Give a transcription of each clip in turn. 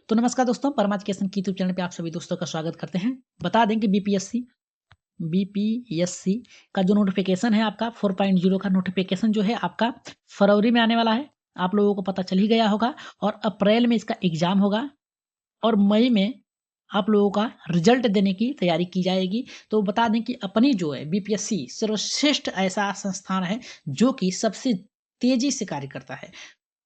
तो नमस्कार दोस्तों, परमा एजुकेशन की यूट्यूब चैनल पे आप सभी दोस्तों का स्वागत करते हैं। बता दें कि बीपीएससी का जो नोटिफिकेशन है आपका 4.0 का नोटिफिकेशन जो है आपका फरवरी में आने वाला है। आप लोगों को पता चल ही गया होगा और अप्रैल में इसका एग्जाम होगा और मई में आप लोगों का रिजल्ट देने की तैयारी की जाएगी। तो बता दें कि अपनी जो है बीपीएससी सर्वश्रेष्ठ ऐसा संस्थान है जो कि सबसे तेजी से कार्य करता है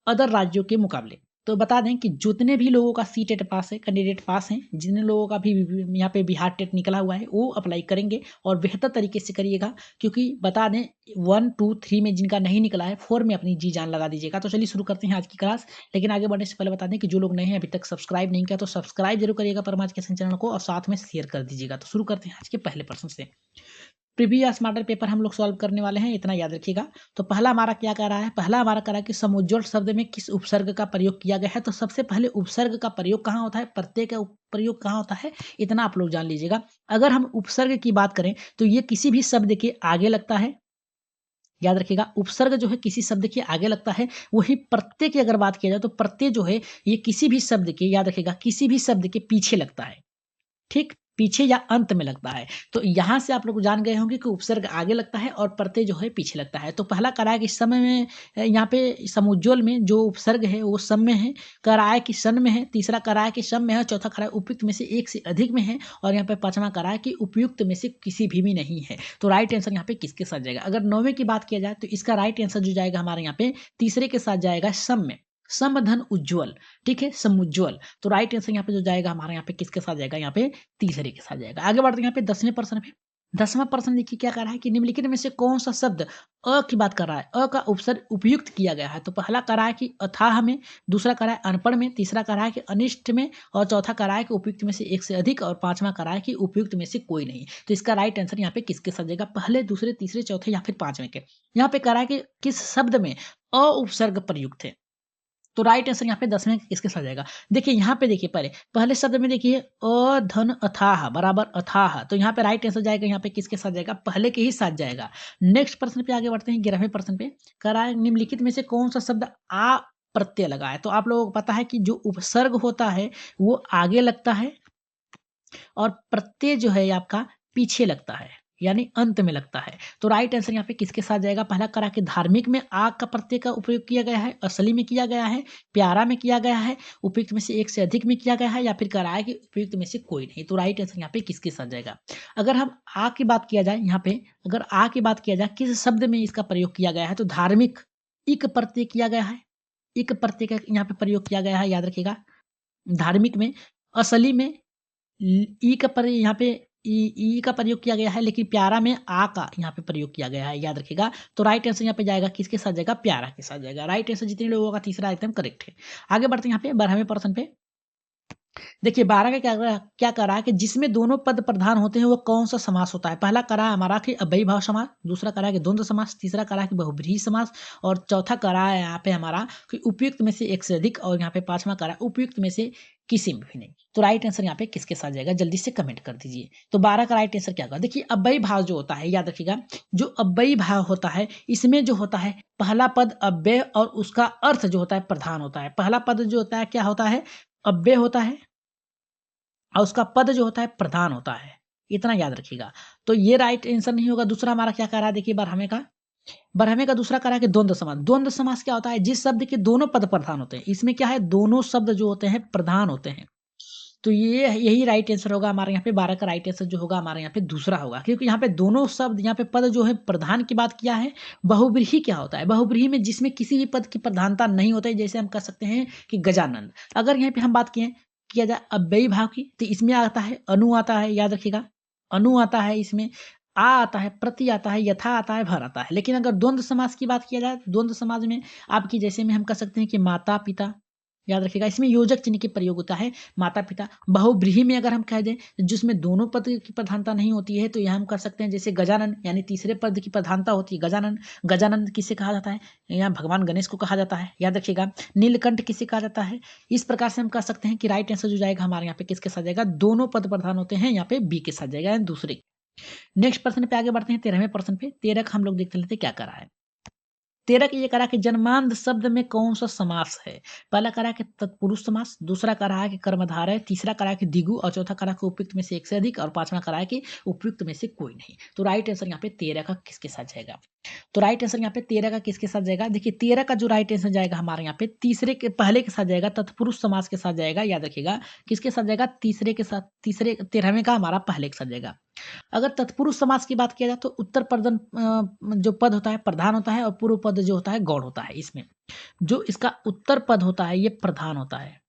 अदर राज्यों के मुकाबले। तो बता दें कि जितने भी लोगों का सी टेट पास है, कैंडिडेट पास हैं, जिन लोगों का भी यहाँ पे बिहार टेट निकला हुआ है वो अप्लाई करेंगे और बेहतर तरीके से करिएगा, क्योंकि बता दें 1, 2, 3 में जिनका नहीं निकला है 4 में अपनी जी जान लगा दीजिएगा। तो चलिए शुरू करते हैं आज की क्लास। लेकिन आगे बढ़ने से पहले बता दें कि जो लोग नए हैं अभी तक सब्सक्राइब नहीं किया तो सब्सक्राइब जरूर करिएगा परमा एजुकेशन चैनल को और साथ में शेयर कर दीजिएगा। तो शुरू करते हैं आज के पहले प्रश्न से। प्रीवियस मॉडल पेपर हम लोग सॉल्व करने वाले हैं, इतना याद रखिएगा। तो पहला हमारा क्या कह रहा है, पहला हमारा कह रहा है कि समुज्ज्वल शब्द में किस उपसर्ग का प्रयोग किया गया है। तो सबसे पहले उपसर्ग का प्रयोग कहाँ होता है, प्रत्यय का प्रयोग कहाँ होता है, इतना आप लोग जान लीजिएगा। अगर हम उपसर्ग की बात करें तो ये किसी भी शब्द के आगे लगता है। याद रखिएगा, उपसर्ग जो है किसी शब्द के आगे लगता है। वही प्रत्यय की अगर बात किया जाए तो प्रत्यय जो है ये किसी भी शब्द के, याद रखिएगा, किसी भी शब्द के पीछे लगता है। ठीक, पीछे या अंत में लगता है। तो यहाँ से आप लोग जान गए होंगे कि उपसर्ग आगे लगता है और प्रत्यय जो है पीछे लगता है। तो पहला कराय कि समय में, यहाँ पे समुज्ज्वल में जो उपसर्ग है वो सम में है, कराय कि सन में है, तीसरा कराय कि सम में है, चौथा कराय उपयुक्त में से एक से अधिक में है और यहाँ पे पांचवा कराय कि उपयुक्त में से किसी भी में नहीं है। तो राइट आंसर यहाँ पे किसके साथ जाएगा। अगर 9वें की बात किया जाए तो इसका राइट आंसर जो जाएगा हमारे यहाँ पे तीसरे के साथ जाएगा, सम में, समधन उज्ज्वल। ठीक है, समुज्ज्वल। तो राइट आंसर यहाँ पे जो जाएगा हमारे यहाँ पे किसके साथ जाएगा, यहाँ पे तीसरे के साथ जाएगा। आगे बढ़ते हैं यहाँ पे 10वें प्रश्न पे। 10वां प्रश्न देखिए क्या कर रहा है कि निम्नलिखित में से कौन सा शब्द अ की बात कर रहा है, अ का उपसर्ग उपयुक्त किया गया है। तो पहला कर रहा है कि अथाह में, दूसरा कर रहा है अनपढ़ में, तीसरा कर रहा है कि अनिष्ट में और चौथा कर रहा है कि उपयुक्त में से एक से अधिक और पांचवा कर रहा है कि उपयुक्त में से कोई नहीं। तो इसका राइट आंसर यहाँ पे किसके साथ जाएगा, पहले, दूसरे, तीसरे, चौथे या फिर पांचवें के। यहाँ पे कर रहा है कि किस शब्द में अ उपसर्ग प्रयुक्त है। तो राइट आंसर यहाँ पे 10वें किसके साथ जाएगा। देखिए यहाँ पे, देखिए पहले शब्द में देखिए अधन अथाह बराबर अथाह। तो यहाँ पे राइट आंसर जाएगा, यहाँ पे किसके साथ जाएगा, पहले के ही साथ जाएगा। नेक्स्ट प्रश्न पे आगे बढ़ते हैं, 11वें प्रश्न पे। कराए निम्नलिखित में से कौन सा शब्द आ प्रत्यय लगा है। तो आप लोगों को पता है कि जो उपसर्ग होता है वो आगे लगता है और प्रत्यय जो है आपका पीछे लगता है, यानी अंत में लगता है। तो राइट आंसर यहाँ पे किसके साथ जाएगा, पहला करा कि धार्मिक में आग का प्रत्यय का उपयोग किया गया है, असली में किया गया है, प्यारा में किया गया है, उपयुक्त में से एक से अधिक में किया गया है, या फिर करा है कि उपयुक्त में से कोई नहीं। तो राइट आंसर यहाँ पे किसके साथ जाएगा। अगर हम आ की बात किया जाए, यहाँ पे अगर आ की बात किया जाए किस शब्द में इसका प्रयोग किया गया है, तो धार्मिक इक प्रत्यय किया गया है, इक प्रत्यय का यहाँ पे प्रयोग किया गया है, याद रखिएगा, धार्मिक में। असली में ई का पर यहाँ पे ई का प्रयोग किया गया है, लेकिन प्यारा में आ का यहाँ पे प्रयोग किया गया है, याद रखिएगा। तो राइट आंसर यहाँ पे जाएगा किसके साथ जाएगा, प्यारा के साथ जाएगा। राइट आंसर जितने लोगों का तीसरा एकदम करेक्ट है। आगे बढ़ते हैं यहाँ पे 12वें प्रश्न पे। देखिए 12 का क्या कर रहा है कि जिसमें दोनों पद प्रधान होते हैं वो कौन सा समास होता है। पहला करा है हमारा कि अव्ययी भाव समास, दूसरा करा है कि द्वंद्व समास, तीसरा करा है कि बहुब्रीहि समास और चौथा करा है यहाँ पे हमारा कि उपयुक्त में से एक से अधिक और यहाँ पे पांचवा करा उपयुक्त में से किसी में भी नहीं। तो राइट आंसर यहाँ पे किसके साथ जाएगा, जल्दी से कमेंट कर दीजिए। तो 12 का राइट आंसर क्या होगा। देखिए अव्ययी भाव जो होता है, याद रखिएगा, जो अव्ययी भाव होता है इसमें जो होता है पहला पद अव्यय और उसका अर्थ जो होता है प्रधान होता है। पहला पद जो होता है क्या होता है, अव्यय होता है और उसका पद जो होता है प्रधान होता है, इतना याद रखिएगा। तो ये राइट आंसर नहीं होगा। दूसरा हमारा क्या कह रहा है, देखिए 12वें का दूसरा कह रहा है कि द्वंद्व समास। द्वंद्व समास क्या होता है, जिस शब्द के दोनों पद प्रधान होते हैं। इसमें क्या है, दोनों शब्द जो होते हैं प्रधान होते हैं। तो ये यही राइट आंसर होगा हमारे यहाँ पे। 12 का राइट आंसर जो होगा हमारे यहाँ पे दूसरा होगा, क्योंकि यहाँ पे दोनों शब्द, यहाँ पे पद जो है प्रधान की बात किया है। बहुब्रीहि क्या होता है, बहुब्रीहि में जिसमें किसी भी पद की प्रधानता नहीं होता है, जैसे हम कह सकते हैं कि गजानंद। अगर यहाँ पे हम बात किया जाए अव्ययी भाव की, तो इसमें आता है अनु आता है, याद रखिएगा, अनु आता है इसमें, आ आता है, प्रति आता है, यथा आता है, भर आता है। लेकिन अगर द्वंद्व समास की बात किया जाए, द्वंद्व समास में आपकी जैसे में हम कह सकते हैं कि माता पिता, याद रखिएगा, इसमें योजक चिन्ह की प्रयोग होता है, माता पिता। बहुब्रीहि में अगर हम कह दें जिसमें दोनों पद की प्रधानता नहीं होती है, तो यहाँ हम कर सकते हैं जैसे गजानन, यानी तीसरे पद की प्रधानता होती है गजानन। गजानन किसे कहा जाता है, यहाँ भगवान गणेश को कहा जाता है, याद रखिएगा। नीलकंठ किसे कहा जाता है। इस प्रकार से हम कह सकते हैं कि राइट आंसर जो जाएगा हमारे यहाँ पे किसके साथ जाएगा, दोनों पद प्रधान होते हैं, यहाँ पे बी के साथ जाएगा, यानी दूसरे। नेक्स्ट प्रश्न पे आगे बढ़ते हैं, 13वें प्रश्न पे। 13 का हम लोग देखते लेते क्या कर रहा है। 13 का ये करा कि जन्मांध शब्द में कौन सा समास है। पहला करा कि तत्पुरुष समास, दूसरा करा है कि कर्मधारय, तीसरा करा कि द्विगु और चौथा करा कि उपयुक्त में से एक से अधिक और पांचवा करा है कि उपयुक्त में से कोई नहीं। तो राइट आंसर यहाँ पे 13 का किसके साथ जाएगा? तो राइट आंसर यहाँ पे 13 का किसके साथ जाएगा? देखिए 13 का जो राइट आंसर जाएगा हमारे यहाँ पे तीसरे के पहले के साथ जाएगा, तत्पुरुष समास के साथ जाएगा। याद रखिएगा किसके साथ जाएगा? तीसरे के साथ, तीसरे 13वें का हमारा पहले के साथ जाएगा। अगर तत्पुरुष समास की बात किया जाए तो उत्तर प्रधान जो पद होता है प्रधान होता है और पूर्व पद जो होता है गौण होता है। इसमें जो इसका उत्तर पद होता है ये प्रधान होता है,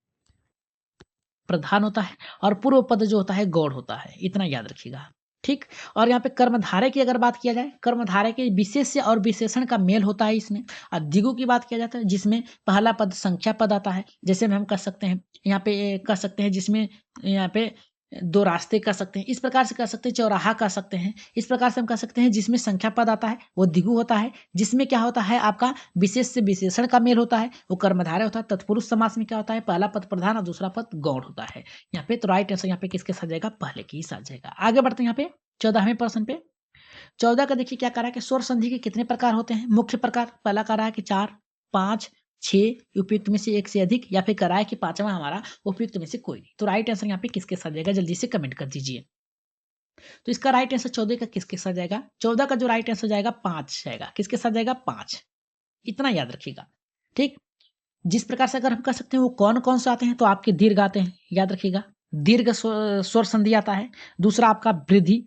प्रधान होता है, और पूर्व पद जो होता है गौण होता है। इतना याद रखिएगा, ठीक। और यहाँ पे कर्मधारय की अगर बात किया जाए, कर्मधारय के विशेष्य और विशेषण का मेल होता है इसमें। और द्विगु की बात किया जाता है जिसमें पहला पद संख्या पद आता है, जैसे में हम कह सकते हैं यहाँ पे कह सकते हैं जिसमें यहाँ पे दो रास्ते कह सकते हैं, इस प्रकार से कह सकते हैं चौराहा कह सकते हैं, इस प्रकार से हम कह सकते हैं जिसमें संख्या पद आता है वो द्विगु होता है। जिसमें क्या होता है आपका विशेष से विशेषण का मेल होता है वो कर्मधारय होता है। तत्पुरुष समास में क्या होता है पहला पद प्रधान और दूसरा पद गौण होता है यहाँ पे। तो राइट आंसर यहाँ पे किसके साथ जाएगा? पहले के ही साथ जाएगा। आगे बढ़ते हैं यहाँ पे 14वें प्रश्न पे। 14 का देखिए क्या करा है कि स्वर संधि के कितने प्रकार होते हैं? मुख्य प्रकार पहला करा है कि 4, 5, 6 उपयुक्त में से एक से अधिक, या फिर करा है कि पांचवा हमारा उपयुक्त में से कोई नहीं। तो राइट आंसर यहाँ पे किसके साथ जाएगा? जल्दी से कमेंट कर दीजिए। तो इसका राइट आंसर 14 का किसके साथ जाएगा? 14 का जो राइट आंसर जाएगा 5 जाएगा। किसके साथ जाएगा? 5। इतना याद रखिएगा, ठीक। जिस प्रकार से अगर हम कह सकते हैं वो कौन कौन से आते हैं तो आपके दीर्घ आते हैं, याद रखिएगा। दीर्घ स्वर संधि आता है, दूसरा आपका वृद्धि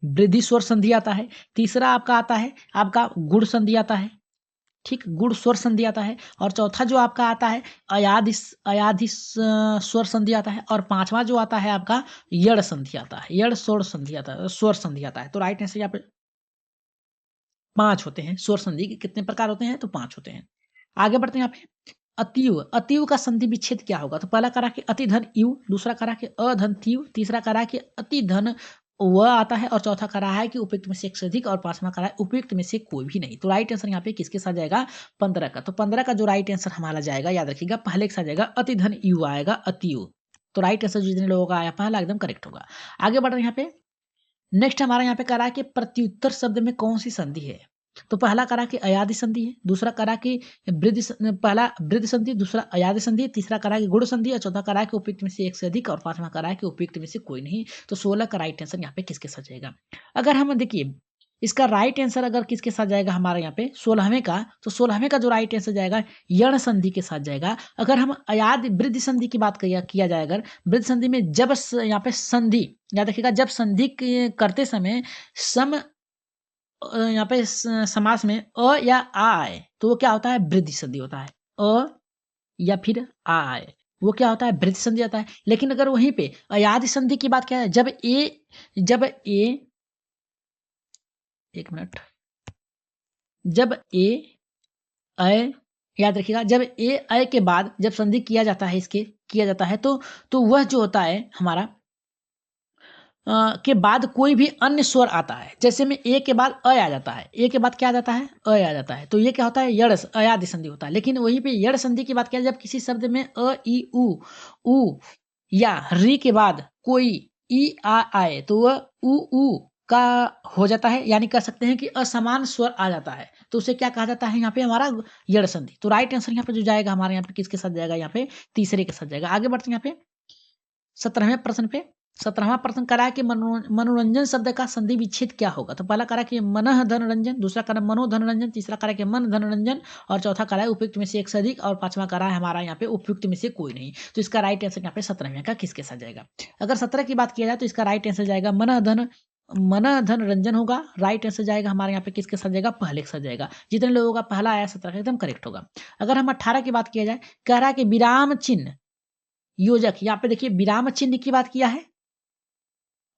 वृद्धि स्वर संधि आता है, तीसरा आपका आता है आपका गुण संधि आता है, ठीक, गुण स्वर संधि आता है, और चौथा जो आपका आता है अयाधि स्वर संधि आता है, और पांचवा जो आता है आपका यड़ संधि आता है, यड़ स्वर संधि आता है, स्वर संधि आता है। तो राइट आंसर यहाँ पे 5 होते हैं। स्वर संधि के कितने प्रकार होते हैं? तो 5 होते हैं। आगे बढ़ते हैं यहाँ पे अतिव, अतिव का संधि विच्छेद क्या होगा? तो पहला करा कि अति धन यु, दूसरा करा कि अधन तीव, तीसरा करा कि अति धन व आता है, और चौथा करा है कि उपयुक्त में से एक से अधिक, और पांचवा करा है उपयुक्त में से कोई भी नहीं। तो राइट आंसर यहाँ पे किसके साथ जाएगा? 15 का। तो 15 का जो राइट आंसर हमारा जाएगा याद रखिएगा पहले के साथ जाएगा अति धन यु आएगा, अतिव। तो राइट आंसर जितने लोगों का आया पहला एकदम करेक्ट होगा। आगे बढ़ रहे हैं यहाँ पे। नेक्स्ट हमारा यहाँ पे करा कि प्रत्युत्तर शब्द में कौन सी संधि है? तो पहला करा कि अयादि संधि है, दूसरा करा कि पहला वृद्धि संधि, दूसरा अयादि संधि, तीसरा करा कि गुण संधि, और चौथा करा कि उपयुक्त में से एक से अधिक, और पांचवा करा कि उपयुक्त में से कोई नहीं। तो 16 का राइट आंसर यहाँ पे किसके साथ जाएगा? अगर हम देखिए इसका राइट आंसर अगर किसके साथ जाएगा हमारे यहाँ पे 16वें का, तो 16वें का जो राइट आंसर जाएगा यण संधि के साथ जाएगा। अगर हम अयाद वृद्धि संधि की बात किया जाए, अगर वृद्धि संधि में जब यहाँ पे संधि याद रखिएगा, जब संधि करते समय सम यहाँ पे समास में अ या आ आए तो वो क्या होता है? वृद्धि संधि होता है। अ या फिर आ आए वो क्या होता है? वृद्धि संधि आता है। लेकिन अगर वहीं पे अयादि संधि की बात किया है, जब ए एक मिनट, जब ए अय याद रखिएगा, जब ए अय के बाद जब संधि किया जाता है, इसके किया जाता है तो वह जो होता है हमारा के बाद कोई भी अन्य स्वर आता है। जैसे में ए के बाद अ आ जाता है, ए के बाद क्या आ जाता है? अ आ जाता है, तो ये क्या होता है? यड़ अयादि संधि होता है। लेकिन वहीं पे यड़ संधि की बात किया जब किसी शब्द में अ ई उ या री के बाद कोई ई आ आए तो वह उ का हो जाता है, यानी कह सकते हैं कि असमान स्वर आ जाता है, तो उसे क्या कहा जाता है यहाँ पे? हमारा यड़ संधि। तो राइट आंसर यहाँ पे जो जाएगा हमारे यहाँ पे किसके साथ जाएगा? यहाँ पे तीसरे के साथ जाएगा। आगे बढ़ते हैं यहाँ पे 17वें प्रश्न पे। 17वां प्रश्न करा कि मनोरंजन शब्द का संधि विच्छेद क्या होगा? तो पहला करा कि मनः धन रंजन, दूसरा करा मनो धन रंजन, तीसरा करा कि मन धन रंजन, और चौथा करा है उपयुक्त में से एक से अधिक, और पांचवा करा है हमारा यहाँ पे उपयुक्त में से कोई नहीं। तो इसका राइट आंसर यहाँ पे 17वें का किसके साथ जाएगा? अगर 17 की बात किया जाए तो इसका राइट आंसर जाएगा मन धन रंजन होगा। राइट आंसर जाएगा हमारे यहाँ पे किसके साथ जाएगा? पहले के साथ जाएगा। जितने लोगों का पहला आया 17 का एकदम करेक्ट होगा। अगर हम 18 की बात किया जाए, कह रहा है कि विराम चिन्ह योजक, यहाँ पे देखिए विराम चिन्ह की बात किया है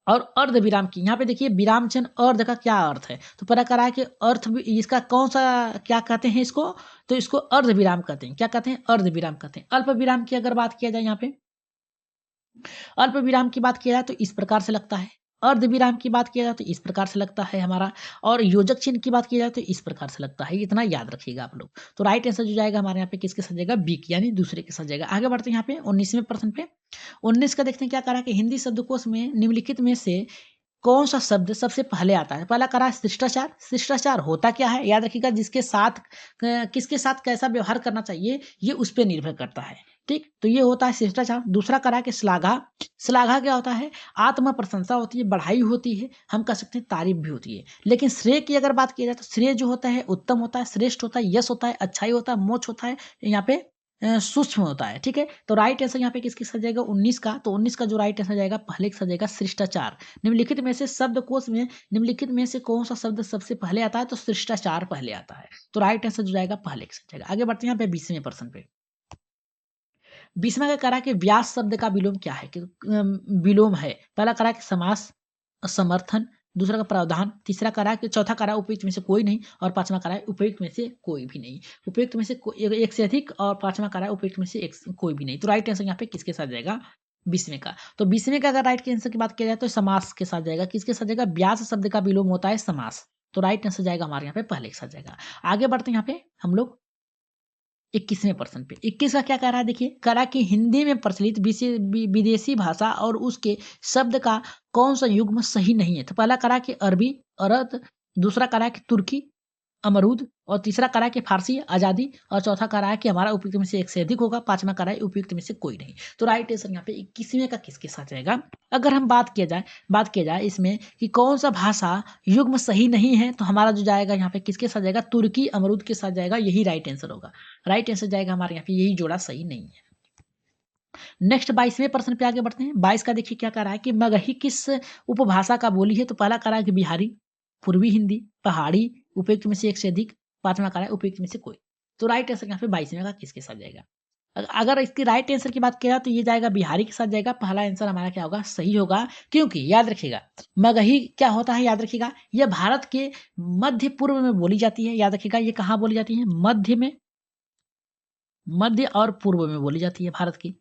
और अर्ध विराम की। यहाँ पे देखिए विराम चिन्ह अर्ध का क्या अर्थ है? तो पता करा है कि अर्थ इसका कौन सा क्या कहते हैं इसको? तो इसको अर्ध विराम कहते हैं। क्या कहते हैं? अर्ध विराम कहते हैं। अल्प विराम की अगर बात किया जाए, यहाँ पे अल्प विराम की बात किया जाए तो इस प्रकार से लगता है, अर्ध विराम की बात किया जाए तो इस प्रकार से लगता है हमारा, और योजक चिन्ह की बात की जाए तो इस प्रकार से लगता है। इतना याद रखिएगा आप लोग। तो राइट आंसर जो जाएगा हमारे यहाँ पे किसके साथ जाएगा? बी यानी दूसरे के साथ जाएगा। आगे बढ़ते हैं यहाँ पे 19वें प्रश्न पे। 19 का देखते हैं क्या करा कि हिंदी शब्दकोश में निम्नलिखित में से कौन सा शब्द सबसे पहले आता है? पहला करा है शिष्टाचार। शिष्टाचार होता क्या है? याद रखिएगा, जिसके साथ किसके साथ कैसा व्यवहार करना चाहिए, ये उस पे निर्भर करता है। ठीक, तो ये होता है शिष्टाचार। दूसरा करा कि श्लाघा। श्लाघा क्या होता है? आत्म प्रशंसा होती है, बढ़ाई होती है, हम कह सकते हैं तारीफ भी होती है। लेकिन श्रेय की अगर बात की जाए तो श्रेय जो होता है उत्तम होता है, श्रेष्ठ होता है, यश होता है, अच्छाई होता है, मोक्ष होता है, यहाँ पे सूक्ष्म होता है। ठीक है, तो राइट आंसर यहाँ पे किसके साथ जाएगा? 19 का। तो 19 का जो राइट आंसर जाएगा पहले के साथ जाएगा शिष्टाचार। निम्नलिखित में से शब्दकोश में निम्नलिखित में से कौन सा शब्द सबसे पहले आता है? तो शिष्टाचार पहले आता है। तो राइट आंसर जो जाएगा पहले के साथ जाएगा। आगे बढ़ते हैं यहाँ पे 20वें प्रश्न पे। 20वां का करा कि व्यास शब्द का विलोम क्या है? कि विलोम है। पहला करा कि समास, समर्थन, दूसरा का प्रावधान, तीसरा करा कि चौथा करा उपयुक्त में से कोई नहीं, और पांचवा करा उपयुक्त में से कोई भी नहीं। उपयुक्त में से एक से अधिक, और पांचवा करा उपयुक्त में से एक कोई भी नहीं। तो राइट आंसर यहाँ पे किसके साथ जाएगा? 20वें का। तो 20वें का अगर राइट के आंसर की बात किया जाए तो समास के साथ जाएगा। किसके साथ जाएगा? व्यास शब्द का विलोम होता है समास। तो राइट आंसर जाएगा हमारे यहाँ पे पहले के साथ जाएगा। आगे बढ़ते हैं यहाँ पे हम लोग 21वें प्रश्न पे। 21 का क्या कह रहा है? देखिए, कह रहा है कि हिंदी में प्रचलित विदेशी भाषा और उसके शब्द का कौन सा युग्म सही नहीं है? तो पहला कह रहा है कि अरबी, अरब, दूसरा कह रहा है कि तुर्की, अमरूद, और तीसरा कह रहा है कि फारसी, आजादी, और चौथा कह रहा है कि हमारा उपयुक्त में से एक से अधिक होगा, पांचवा कह रहा है उपयुक्त में से कोई नहीं। तो राइट आंसर यहाँ पे 21वें का किसके साथ जाएगा? अगर हम बात किया जाए इसमें कि कौन सा भाषा युग्म सही नहीं है, तो हमारा जो जाएगा यहाँ पे किसके साथ जाएगा? तुर्की, अमरूद के साथ जाएगा। यही राइट आंसर होगा। राइट आंसर जाएगा हमारे यहाँ पे यही जोड़ा सही नहीं है। नेक्स्ट 22वें प्रश्न पे आगे बढ़ते हैं। 22 का देखिए क्या कह रहा है कि मगही किस उपभाषा का बोली है? तो पहला कह रहा है कि बिहारी, पूर्वी हिंदी, पहाड़ी, उपयुक्त में से एक से अधिक, पांचवा कह रहा है उपयुक्त में से कोई। तो राइट आंसर यहाँ पे 22वें का किसके साथ जाएगा? अगर इसकी राइट आंसर की बात किया जाए तो ये जाएगा बिहारी के साथ जाएगा। पहला आंसर हमारा क्या होगा? सही होगा, क्योंकि याद रखिएगा मगही क्या होता है? याद रखिएगा, यह भारत के मध्य पूर्व में बोली जाती है। याद रखिएगा, ये कहाँ बोली जाती है? मध्य और पूर्व में बोली जाती है भारत की।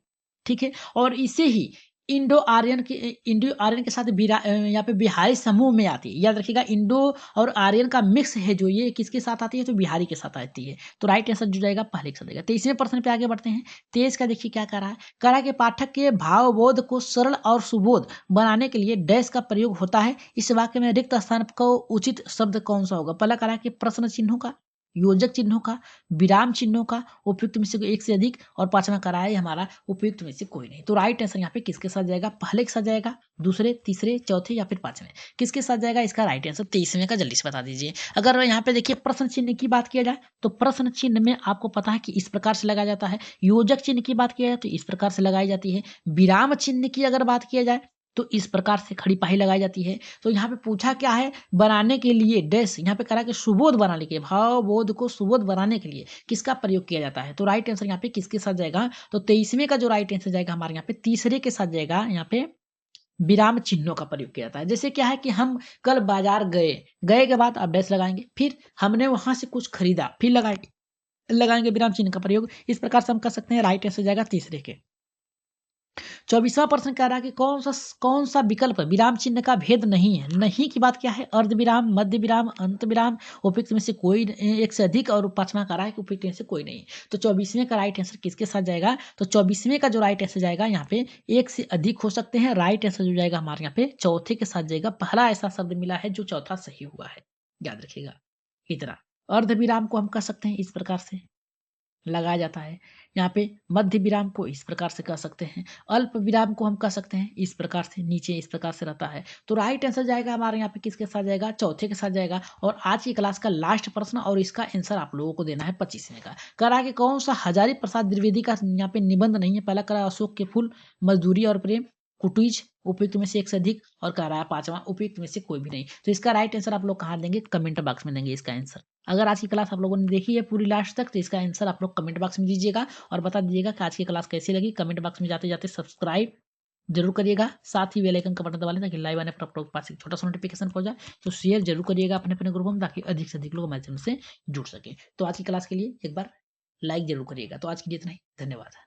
ठीक है, और इसे ही इंडो आर्यन के साथ यहाँ पे बिहारी समूह में आती है। याद रखिएगा, इंडो और आर्यन का मिक्स है जो, ये किसके साथ आती है? तो बिहारी के साथ आती है। तो राइट आंसर जो जाएगा पहले के साथ जाएगा। 23वें प्रश्न पे आगे बढ़ते हैं। 23 का देखिए क्या कह रहा है? कह रहा है कि पाठक के भावबोध को सरल और सुबोध बनाने के लिए डैश का प्रयोग होता है। इस वाक्य में रिक्त स्थान को उचित शब्द कौन सा होगा? पहला कह रहा है कि प्रश्न चिन्हों का, योजक चिन्हों का, विराम चिन्हों का, उपयुक्त में से एक से अधिक, और पांचवा करा है हमारा उपयुक्त में से कोई नहीं। तो राइट आंसर यहाँ पे किसके साथ जाएगा? पहले के साथ जाएगा, दूसरे, तीसरे, चौथे, या फिर पांचवें? किसके साथ जाएगा इसका राइट आंसर? 23वें का जल्दी से बता दीजिए। अगर यहाँ पे देखिए प्रश्न चिन्ह की बात किया जाए तो प्रश्न चिन्ह में आपको पता है कि इस प्रकार से लगाया जाता है। योजक चिन्ह की बात किया जाए तो इस प्रकार से लगाई जाती है। विराम चिन्ह की अगर बात किया जाए तो इस प्रकार से खड़ी पाही लगाई जाती है। तो यहाँ पे पूछा क्या है? बनाने के लिए डैश, यहाँ पे करा कि सुबोध बनाने के, भाव बोध को सुबोध बनाने के लिए किसका प्रयोग किया जाता है? तो राइट आंसर यहाँ पे किसके साथ जाएगा? तो 23वें का जो राइट आंसर जाएगा हमारे यहाँ पे तीसरे के साथ जाएगा। यहाँ पे विराम चिन्हों का प्रयोग किया जाता है। जैसे क्या है कि हम कल बाजार गए के बाद आप डैश लगाएंगे, फिर हमने वहां से कुछ खरीदा, फिर लगाएंगे विराम चिन्ह का प्रयोग। इस प्रकार से हम कर सकते हैं। राइट आंसर जाएगा तीसरे के। 24वां प्रश्न कह रहा है कि कौन सा विकल्प विराम चिन्ह का भेद नहीं है? नहीं की बात क्या है? अर्ध विराम, मध्य विराम, अंत विराम, उपयुक्त में से कोई एक से अधिक, और पांचवा कह रहा है कि उपयुक्त में से कोई नहीं। तो 24वें का राइट आंसर किसके साथ जाएगा? तो 24वें का जो राइट आंसर जाएगा यहाँ पे एक से अधिक हो सकते हैं। राइट आंसर जो जाएगा हमारे यहाँ पे चौथे के साथ जाएगा। पहला ऐसा शब्द मिला है जो चौथा सही हुआ है, याद रखिएगा। इतना अर्ध विराम को हम कह सकते हैं इस प्रकार से लगाया जाता है। यहाँ पे मध्य विराम को इस प्रकार से कह सकते हैं। अल्प विराम को हम कह सकते हैं इस प्रकार से, नीचे इस प्रकार से रहता है। तो राइट आंसर जाएगा हमारे यहाँ पे किसके साथ जाएगा? चौथे के साथ जाएगा। और आज की क्लास का लास्ट प्रश्न, और इसका आंसर आप लोगों को देना है 25वें का। कह रहा है कि कौन सा हजारी प्रसाद द्विवेदी का यहाँ पे निबंध नहीं है? पहला कह रहा है अशोक के फूल, मजदूरी और प्रेम, कुटीज, उपयुक्त में से एक से अधिक, और कह रहा है पांचवा उपयुक्त में से कोई भी नहीं। तो इसका राइट आंसर आप लोग कहाँ देंगे? कमेंट बॉक्स में देंगे इसका आंसर। अगर आज की क्लास आप लोगों ने देखी है पूरी लास्ट तक तो इसका आंसर आप लोग कमेंट बॉक्स में दीजिएगा, और बता दीजिएगा कि आज की क्लास कैसी लगी। कमेंट बॉक्स में जाते जाते सब्सक्राइब जरूर करिएगा, साथ ही बेल आइकन का बटन दबा लें ताकि लाइव आने पर आप लोग के पास एक छोटा सा नोटिफिकेशन पहुंच जाए। तो शेयर जरूर करिएगा अपने अपने ग्रुप में, ताकि अधिक से अधिक लोग हमारे चैनल से जुड़ सके। तो आज की क्लास के लिए एक बार लाइक जरूर करिएगा। तो आज के लिए इतना ही, धन्यवाद।